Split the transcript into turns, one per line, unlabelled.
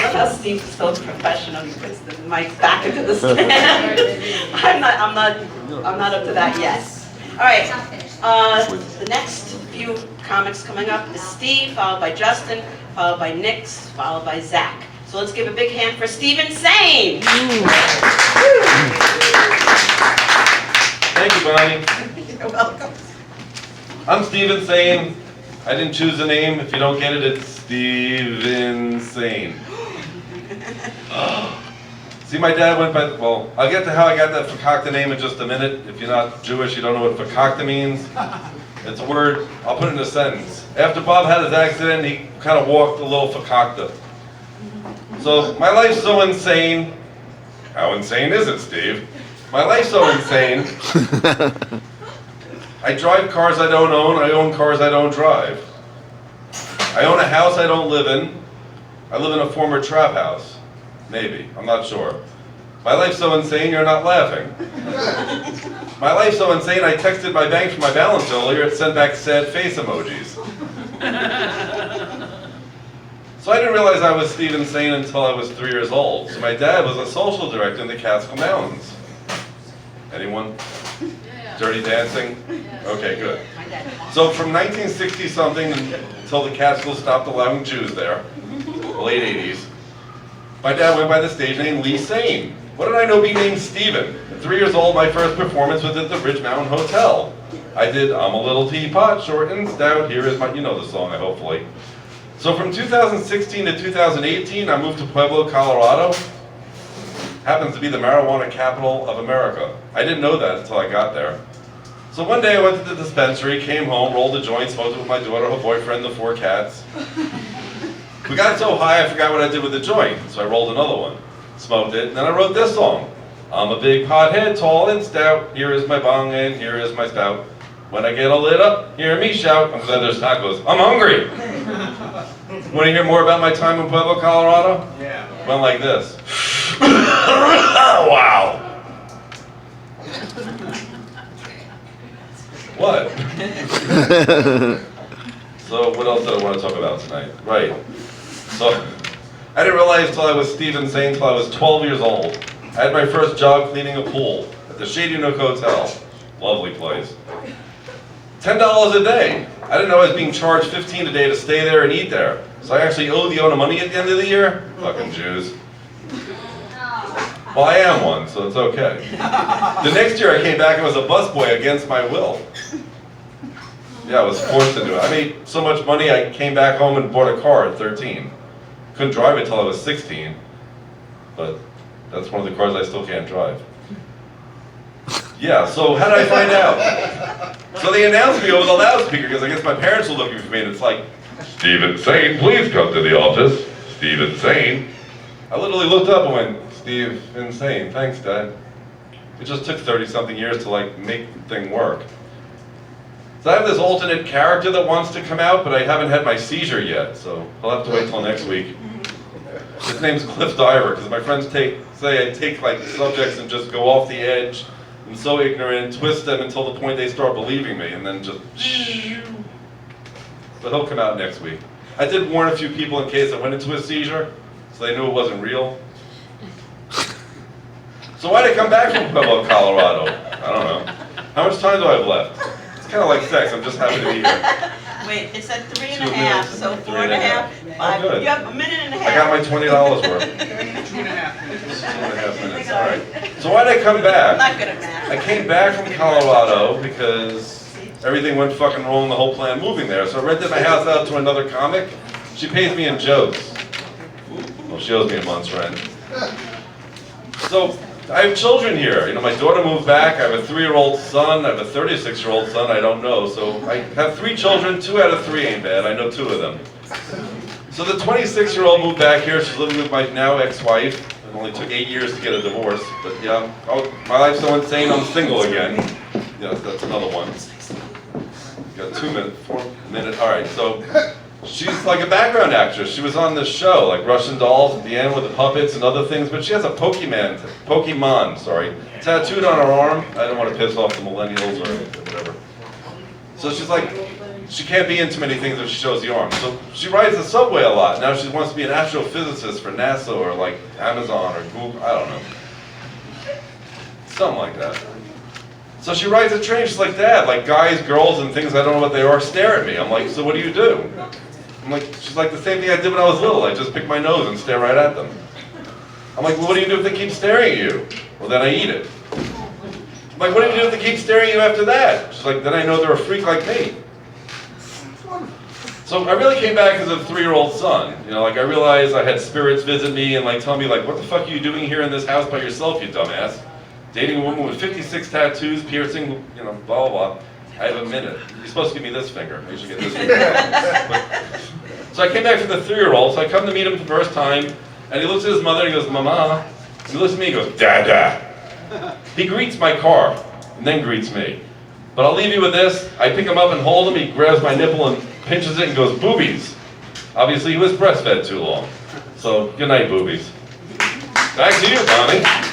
love how Steve is so professional. He puts the mic back into the stand. I'm not up to that yet. All right. The next few comics coming up is Steve, followed by Justin, followed by Nix, followed by Zach. So let's give a big hand for Steven Sane.
Thank you, Bonnie.
You're welcome.
I'm Steven Sane. I didn't choose a name. If you don't get it, it's Steven Sane. See, my dad went by, well, I'll get to how I got that Fakakta name in just a minute. If you're not Jewish, you don't know what Fakakta means. It's a word, I'll put it in a sentence. After Bob had his accident, he kind of walked a little Fakakta. So, my life's so insane. How insane is it, Steve? My life's so insane. I drive cars I don't own, I own cars I don't drive. I own a house I don't live in. I live in a former trap house. Maybe, I'm not sure. My life's so insane, you're not laughing. My life's so insane, I texted my bank for my balance earlier, it sent back sad face emojis. So I didn't realize I was Steven Sane until I was 3 years old. So my dad was a social director in the Catskill Mountains. Anyone? Dirty Dancing? Okay, good. So from 1960 something until the Catskills stopped allowing Jews there, the late 80s, my dad went by the stage name Lee Sane. What did I know being named Steven? At 3 years old, my first performance was at the Ridge Mountain Hotel. I did I'm a Little Teapot, Short and Stout, here is my, you know the song, hopefully. So from 2016 to 2018, I moved to Pueblo, Colorado. Happens to be the marijuana capital of America. I didn't know that until I got there. So one day I went to the dispensary, came home, rolled a joint, smoked it with my daughter, her boyfriend, the 4 cats. We got so high I forgot what I did with the joint, so I rolled another one, smoked it, and then I wrote this song. I'm a big pothead, tall and stout, here is my bong and here is my spout. When I get all lit up, hear me shout, I'm glad there's tacos, I'm hungry! Want to hear more about my time in Pueblo, Colorado?
Yeah.
Went like this. Wow! What? So what else did I want to talk about tonight? Right. So I didn't realize till I was Steven Sane till I was 12 years old. I had my first job cleaning a pool at the Shady Nook Hotel. Lovely place. $10 a day. I didn't know I was being charged $15 a day to stay there and eat there. So I actually owe the owner money at the end of the year? Fucking Jews. Well, I am one, so it's okay. The next year I came back and was a busboy against my will. Yeah, I was forced to do it. I made so much money I came back home and bought a car at 13. Couldn't drive it till I was 16, but that's one of the cars I still can't drive. Yeah, so how did I find out? So they announced me over the loudspeaker because I guess my parents were looking for me and it's like, Steven Sane, please come to the office. Steven Sane. I literally looked up and went, Steven Sane, thanks Dad. It just took 30-something years to like make the thing work. So I have this alternate character that wants to come out, but I haven't had my seizure yet, so I'll have to wait till next week. His name's Cliff Diver, because my friends say I take like subjects and just go off the edge. I'm so ignorant, twist them until the point they start believing me, and then just... But he'll come out next week. I did warn a few people in case I went into a seizure, so they knew it wasn't real. So why'd I come back from Pueblo, Colorado? I don't know. How much time do I have left? It's kind of like sex, I'm just happy to be here.
Wait, it said 3 and a
2
half,
minutes,
so
3
4 and a half, 5.
good.
You have a minute and a
I
half.
got my $20 worth.
2.5 minutes.
2.5 minutes, all right. So why'd I come
I'm
back?
not good at math.
I came back from Colorado because everything went fucking wrong, the whole plan moving there. So I rented my house out to another comic. She pays me in jokes. Well, she owes me a month's rent. So I have children here. You know, my daughter moved back. I have a 3-year-old son. I have a 36-year-old son. I don't know. So I have 3 children. 2 out of 3 ain't bad. I know 2 of them. So the 26-year-old moved back here. She's living with my now ex-wife. It only took 8 years to get a divorce. But yeah, my life's so insane, I'm single again. Yes, that's another one. Got 2 minutes, 4 minutes. All right, so she's like a background actress. She was on this show, like Russian Dolls at the end with the puppets and other things, but she has a Pokemon tattooed on her arm. I don't want to piss off the millennials or whatever. So she's like she can't be into many things if she shows the arm. So she rides the subway a lot. Now she wants to be an astrophysicist for NASA or like Amazon or Google, I don't know. Something like that. So she rides a train, she's like, Dad, like guys, girls, and things I don't know what they are stare at me. I'm like, so what do you do? I'm like, she's like, the same thing I did when I was little. I just pick my nose and stare right at them. I'm like, well, what do you do if they keep staring at you? Well, then I eat it. I'm like, what do you do if they keep staring at you after that? She's like, then I know they're a freak like me. So I really came back as a 3-year-old son. You know, like I realized I had spirits visit me and like tell me like, what the fuck are you doing here in this house by yourself, you dumbass? Dating a woman with 56 tattoos, piercing, you know, blah, blah, blah. I have a minute. You're supposed to give me this finger. I usually get this finger. So I came back for the 3-year-old, so I come to meet him for the first time, and he looks at his mother and he goes, Mama. And he looks at me and goes, Dada. He greets my car, and then greets me. But I'll leave you with this. I pick him up and hold him, he grabs my nipple and pinches it and goes, boobies. Obviously he was breastfed too long. So, good night, boobies. Back to you, Bonnie.